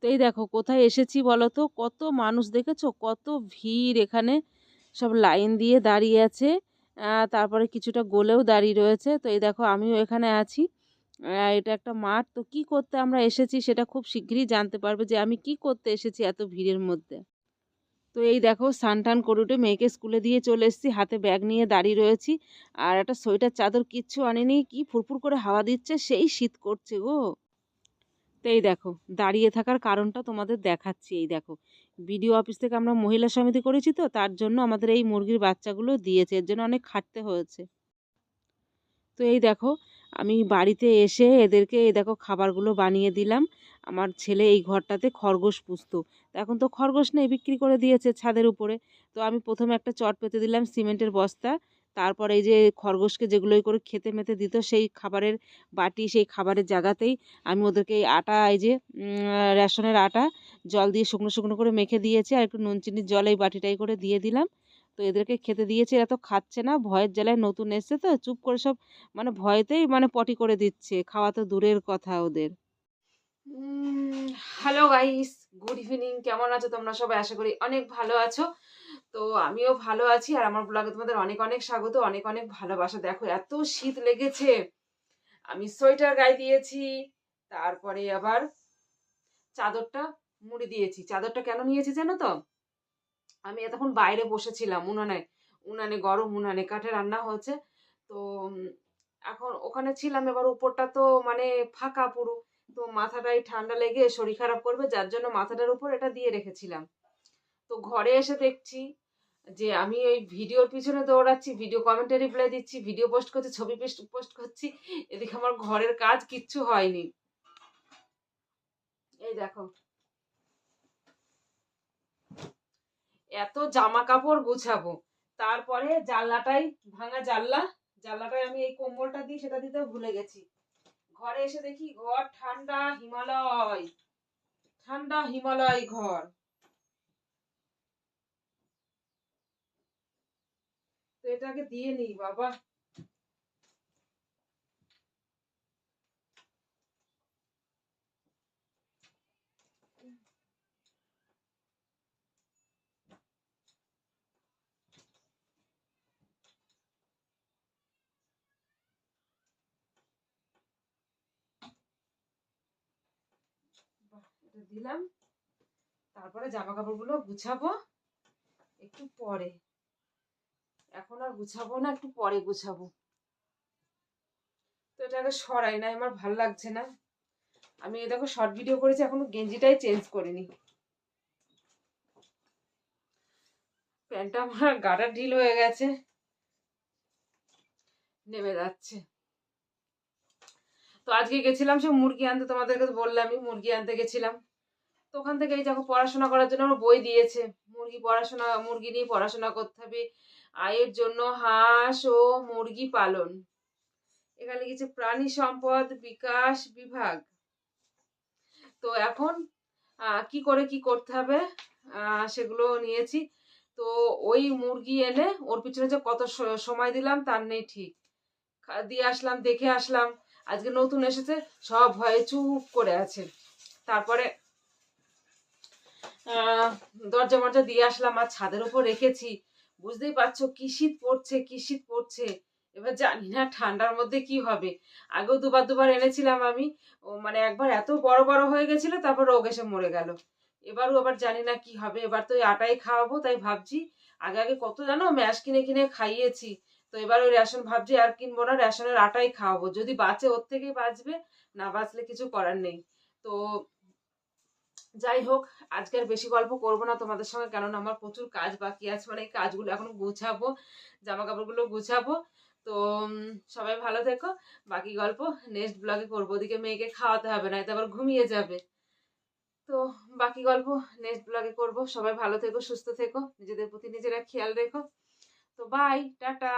তো এই দেখো কোথায় এসেছি বলো তো, কত মানুষ দেখেছো, কত ভিড় এখানে, সব লাইন দিয়ে দাঁড়িয়ে আছে। তারপরে কিছুটা গোলেও দাঁড়িয়ে রয়েছে। তো এই দেখো আমিও এখানে আছি। এটা একটা মাঠ, তো কি করতে আমরা এসেছি সেটা খুব শিগগিরই জানতে পারবে যে আমি কি করতে এসেছি এত ভিড়ের মধ্যে। তো এই দেখো স্নান টান করে উঠে মেয়েকে স্কুলে দিয়ে চলে এসেছি, হাতে ব্যাগ নিয়ে দাঁড়িয়ে রয়েছি। আর একটা সোয়েটার চাদর কিচ্ছু আনিনি, কি ফুরফুর করে হাওয়া দিচ্ছে, সেই শীত করছে গো। তো এই দেখো দাঁড়িয়ে থাকার কারণটা তোমাদের দেখাচ্ছি। এই দেখো বিডিও অফিস থেকে আমরা মহিলা সমিতি করেছি, তো তার জন্য আমাদের এই মুরগির বাচ্চাগুলো দিয়েছে, এর জন্য অনেক খাটতে হয়েছে। তো এই দেখো আমি বাড়িতে এসে এদেরকে এই দেখো খাবারগুলো বানিয়ে দিলাম। আমার ছেলে এই ঘরটাতে খরগোশ পুষতো, তো এখন তো খরগোশ নেই, বিক্রি করে দিয়েছে ছাদের উপরে। তো আমি প্রথমে একটা চট পেতে দিলাম সিমেন্টের বস্তা, তারপর এই যে খরগোশকে যেগুলোই করে খেতে মেতে দিত সেই খাবারের বাটি, সেই খাবারের জায়গাতেই আমি ওদেরকে এই আটা, এই যে রেশনের আটা জল দিয়ে শুকনো শুকনো করে মেখে দিয়েছি, আর একটু নুন চিনির জল এই বাটিটাই করে দিয়ে দিলাম। তো এদেরকে খেতে দিয়েছি, এরা তো খাচ্ছে না, ভয়ের জ্বালায়, নতুন এসছে তো চুপ করে সব মানে ভয়েতেই মানে পটি করে দিচ্ছে, খাওয়া তো দূরের কথা ওদের। Hello guys, good evening. কেমন আছো তোমরা সবাই? আশা করি অনেক ভালো আছো। তো আমিও ভালো আছি, আর আমার ব্লগে তোমাদের অনেক অনেক স্বাগত, অনেক অনেক ভালোবাসা। দেখো এত শীত লেগেছে, আমি সোয়েটার গায়ে দিয়েছি, তারপরে আবার চাদরটা মুড়ি দিয়েছি। চাদরটা কেন নিয়েছি জানো তো? আমি এতক্ষণ বাইরে বসেছিলাম উনানে, উনানে গরম উনানে কাঠে রান্না হচ্ছে। তো এখন ওখানে ছিলাম, এবার উপরটা তো মানে ফাঁকা পুরো, তো মাথাটাই ঠান্ডা লেগে শরীর খারাপ করবে, যার জন্য মাথাটার উপর এটা দিয়ে রেখেছিলাম। তো ঘরে এসে দেখছি যে আমি ওই ভিডিওর পিছনে দৌড়াচ্ছি, ভিডিও কমেন্টে রিপ্লাই দিচ্ছি, ভিডিও পোস্ট করছি, ছবি পোস্ট করছি, এদিকে আমার ঘরের কাজ কিচ্ছু হয়নি। এই দেখো এত জামা কাপড় গুছাবো, তারপরে জানলাটাই ভাঙা জানলা, জানলাটায় আমি এই কম্বলটা দিই, সেটা দিতেও ভুলে গেছি। ঘরে এসে দেখি ঘর ঠান্ডা হিমালয়, ঠান্ডা হিমালয় ঘর। তো এটাকে দিয়ে নিই বাবা। এটা দিলাম, তারপরে জামা কাপড়গুলো গুছাবো একটু পরে, এখন আর গুছাবো না, একটু পরে গুছাবো। তো এটাকে সরাই না, আমার ভাল লাগছে না। আমি এই দেখো শর্ট ভিডিও করেছি, এখনো গেঞ্জিটাই চেঞ্জ করিনি। প্যান্টটা আমার গাটা ঢিল হয়ে গেছে, নেমে যাচ্ছে। তো আজকে গেছিলাম সে মুরগি আনতে, তোমাদেরকে তো বললামই মুরগি আনতে গেছিলাম। তো ওখান থেকে এই দেখো পড়াশোনা করার জন্য আমার বই দিয়েছে, মুরগি নিয়ে পড়াশোনা করতে হবে। আয়ের জন্য হাঁস ও মুরগি পালন, এখানে লিখেছে প্রাণী সম্পদ বিকাশ বিভাগ। তো এখন কি করে কি করতে হবে সেগুলো নিয়েছি। তো ওই মুরগি এনে ওর পিছনে যে কত সময় দিলাম তার নেই ঠিক। দিয়ে আসলাম, দেখে আসলাম, আজকে নতুন এসেছে, সব ভয়ে চুপ করে আছে। তারপরে দরজা মরজা দিয়ে আসলাম, আর ছাদের উপর রেখেছি। বুঝতেই পারছো কি শীত পড়ছে, কি শীত পড়ছে। এবার জানি না ঠান্ডার মধ্যে কি হবে। আগেও দুবার দুবার এনেছিলাম আমি, ও মানে একবার এত বড় বড় হয়ে গেছিল, তারপর রোগ এসে মরে গেল। এবারও আবার জানি না কি হবে, এবার তো ওই আটাই খাওয়াবো, তাই ভাবছি। আগে আগে কত জানো ম্যাশ কিনে কিনে খাইয়েছি, তো এবার ওই রেশন ভাবছি আর কিনবো না, রেশনের আটাই খাওয়াবো, যদি বাঁচে ওর থেকেই বাঁচবে, না বাঁচলে কিছু করার নেই। তো যাই হোক, আজকে আর বেশি গল্প করবো না তোমাদের সঙ্গে, কেননা আমার প্রচুর কাজ বাকি আছে, মানে এই কাজগুলো এখনো গুছাবো, জামা কাপড়গুলো গুছাবো। তো সবাই ভালো থেকো, বাকি গল্প নেক্সট ব্লগে করবো, ওদিকে মেয়েকে খাওয়াতে হবে, না তো আবার ঘুমিয়ে যাবে। তো বাকি গল্প নেক্সট ব্লগে করবো। সবাই ভালো থেকো, সুস্থ থেকো, নিজেদের প্রতি নিজেরা খেয়াল রেখো। তো বাই, টাটা।